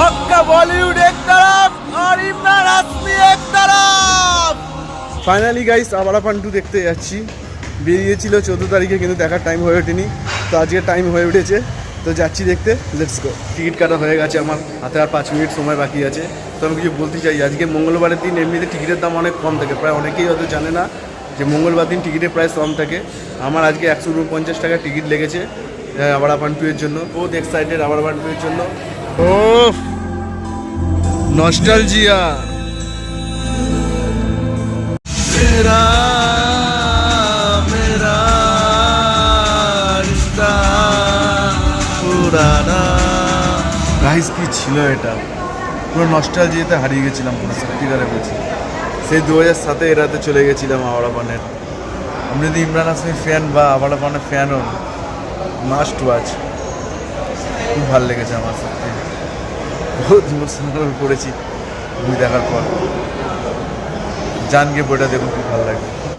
हक्का बॉलीवुड एक तरफ और इमरान हाशमी एक तरफ। ফাইনালি গাইস আবারা পান্টু দেখতে যাচ্ছি। বেরিয়েছিল 14 তারিখে, কিন্তু দেখার টাইম হয়ে ওঠেনি। তো আজকে টাইম হয়ে উঠেছে, তো যাচ্ছি দেখতে। Let's go. টিকিট কাটা হয়ে গেছে, আমার হাতে আর 5 মিনিট সময় বাকি আছে। তো আমি কিছু বলতে চাই, আজকে মঙ্গলবারের দিন এমনিতে টিকিটের দাম অনেক কম থাকে, প্রায় অনেকেই হয়তো জানে না যে মঙ্গলবার দিন টিকিটের প্রাইস কম থাকে। আমার আজকে 149 টাকা টিকিট লেগেছে আবারা পান্টুয়ের জন্য। বহুত এক্সাইটেড আবারা পান্টুয়ের জন্য। ও নস্টালজিয়া। मेरा मेरा रिश्ता पुराना। গাইস কি ছিল এটা, পুরো নস্টালজিয়াতে হারিয়ে গেছিলাম, পুরো সত্যিকারে বলছি। সেই 2007-এ এরাতে চলে গেছিলাম আবারা পানের। আমি যদি ইমরান হাশমির ফ্যান বা আবারা পানের ফ্যান হন, মাস্ট ওয়াচ। খুব ভালো লেগেছে আমার, সত্যি বহুত ইমোশনাল পড়েছি মুভি দেখার পর। জানকে বইটা দেখুন, খুব ভালো লাগে।